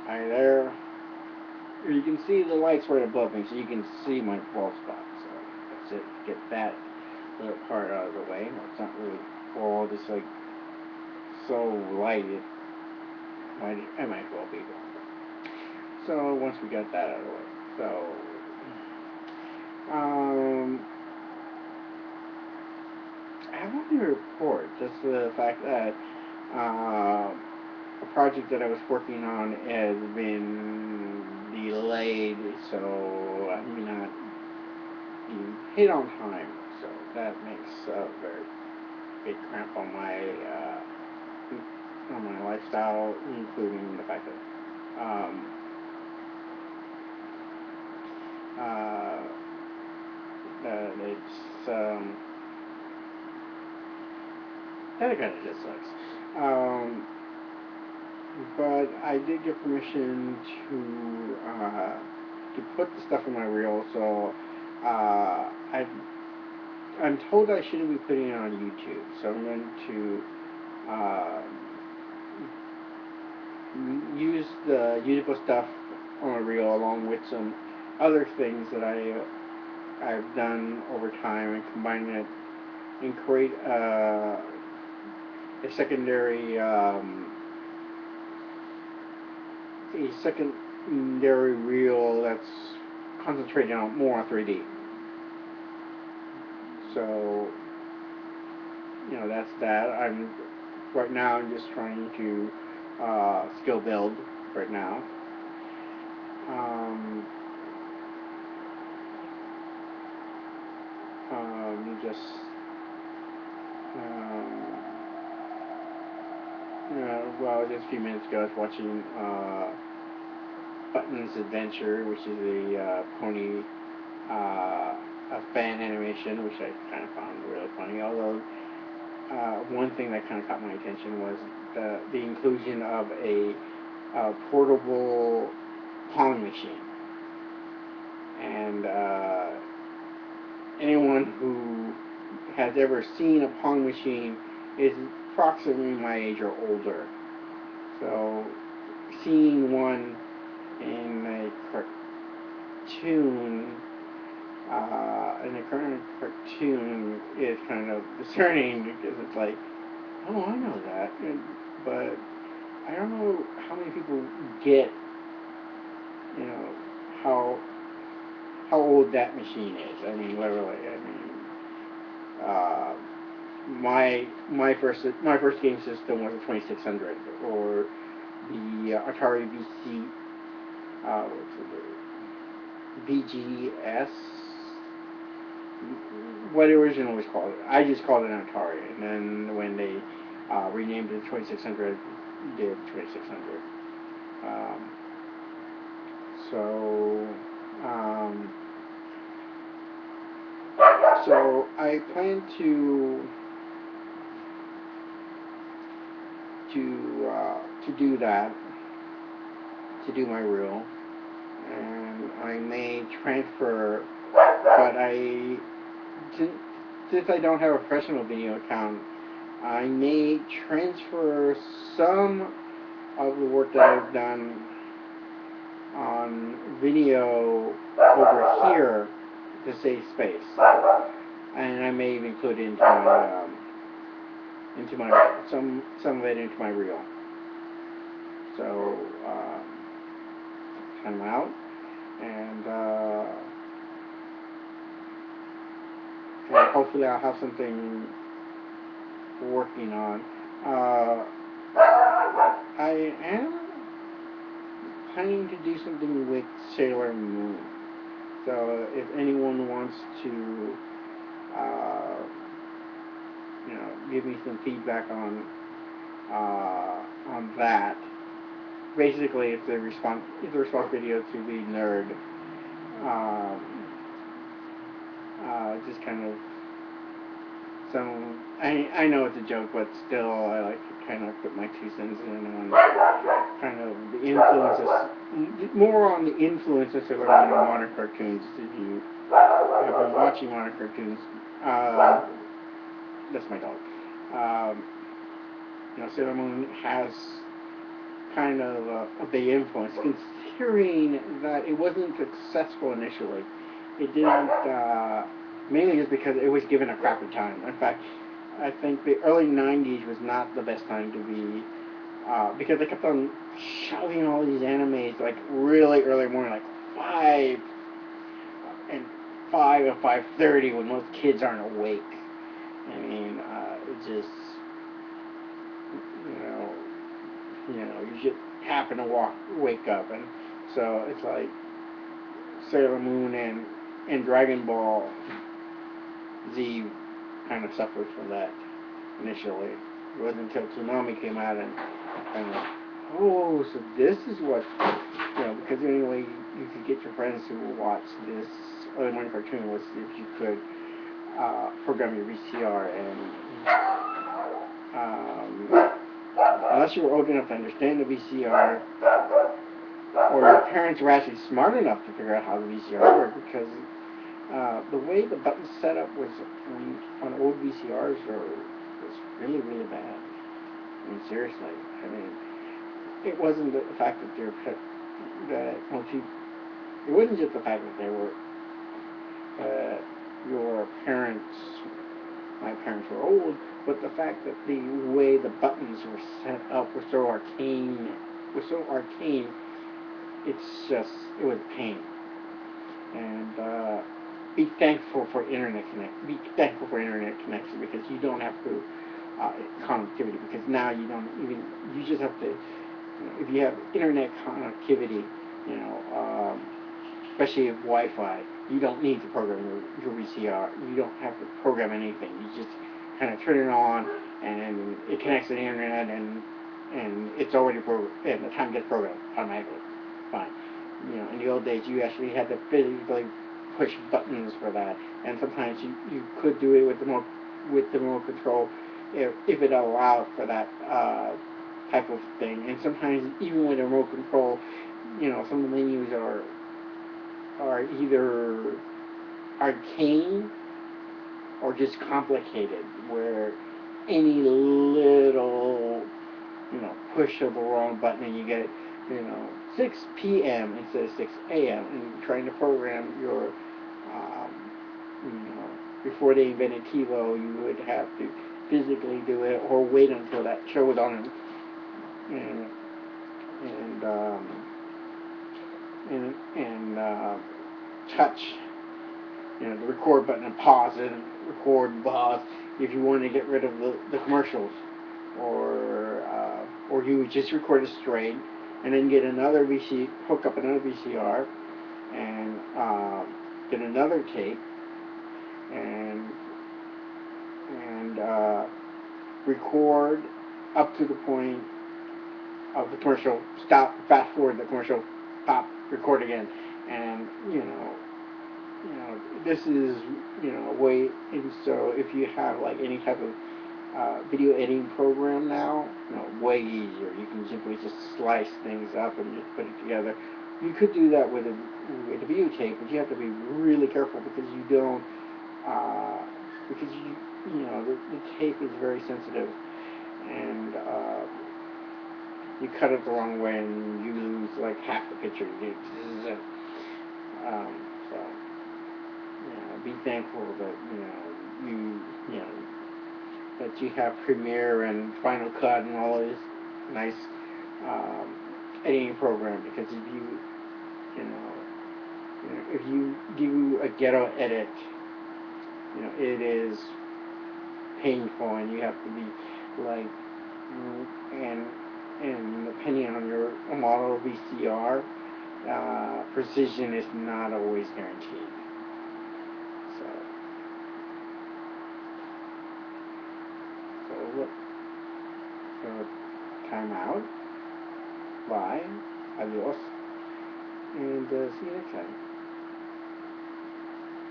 there. You can see the lights right above me, so you can see my bald spot. So that's it. Get that little part out of the way. Well, it's not really bald. It's like so light it might well be bald. So once we got that out of the way, so um, I have nothing to report. Just the fact that a project that I was working on has been delayed, so I may not be hit on time. So that makes a very big cramp on my lifestyle, including the fact that uh, it's that kind of just sucks. Um, but I did get permission to put the stuff in my reel, so I I'm told I shouldn't be putting it on YouTube, so I'm going to uh, use the usable stuff on a reel along with some other things that I've done over time and combine it and create a secondary reel that's concentrated on more on 3D. So that's that. I'm right now. I'm just trying to skill build right now. Um, just um, well, just a few minutes ago, I was watching Button's Adventure, which is a pony a fan animation, which I kind of found really funny. Although one thing that kind of caught my attention was the inclusion of a portable Pong machine, and anyone who has ever seen a Pong machine is approximately my age or older. So seeing one in a cartoon, in the current cartoon, is kind of discerning because it's like, oh, I know that, but I don't know how many people get, you know, how old that machine is. I mean, literally. I mean, uh, my first game system was a 2600 or the Atari VC what's it, VGS, what it originally was called. I just called it an Atari, and then when they renamed it 2600, did 2600. Um, so um, so I plan to do that, to do my reel, and I may transfer, but since I don't have a professional video account, I may transfer some of the work that I've done on video over here to save space, and I may even include it into my some of it into my reel. So time out, and hopefully I'll have something working on. Uh, I am planning to do something with Sailor Moon. So if anyone wants to, uh, give me some feedback on that. Basically, it's a response video to the nerd. Um, just kind of some. I know it's a joke, but still, I like to kind of put my 2 cents in on kind of the influences, more on the influences of modern cartoons. If you have been watching modern cartoons, uh, that's my dog. Um, Sailor Moon has kind of a big influence, considering that it wasn't successful initially. It didn't, mainly just because it was given a crappy time. In fact, I think the early 90s was not the best time to be, because they kept on shoving all these animes like really early morning, like 5 and 5:30 when most kids aren't awake. I mean, it just, you know, you just happen to wake up, and so it's like Sailor Moon and Dragon Ball Z kind of suffered from that initially. It wasn't until Tsunami came out and kind of, oh, so this is what, because the only way you could get your friends to watch this early morning cartoon was if you could program your VCR, and unless you were old enough to understand the VCR, or your parents were actually smart enough to figure out how the VCR worked, because the way the button setup was on old VCRs was really, really bad. I mean, seriously. I mean, it wasn't the fact that it wasn't just the fact that they were your parents, my parents were old, but the fact that the way the buttons were set up was so arcane, it was a pain. And be thankful for internet connection, because you don't have to connectivity, because now you just have to, if you have internet connectivity, especially with Wi-Fi, you don't need to program your VCR. You don't have to program anything. You just kind of turn it on, and it connects to the internet, and it's already programmed, and the time gets programmed automatically. Fine. In the old days, you actually had to physically push buttons for that, and sometimes you could do it with the remote control if it allowed for that type of thing. And sometimes even with a remote control, some of the menus are either arcane or just complicated, where any little push of the wrong button and you get 6 p.m. instead of 6 a.m. and trying to program your before they invented TiVo, you would have to physically do it or wait until that show was on, and touch the record button and pause it, and record and pause if you wanted to get rid of the commercials, or you would just record it straight and then get hook up another VCR and get another tape and record up to the point of the commercial, stop, fast forward the commercial, stop, record again, and this is a way. And so if you have like any type of video editing program now, way easier. You can simply just slice things up and just put it together. You could do that with a videotape, but you have to be really careful, because you don't, the tape is very sensitive, and you cut it the wrong way and you lose like half the picture. So be thankful that that you have Premiere and Final Cut and all of this nice editing program, because if you do a Getto edit, it is painful, and you have to be like, and depending on your model VCR, precision is not always guaranteed. So look, time out. Bye. Adios. And see you next time.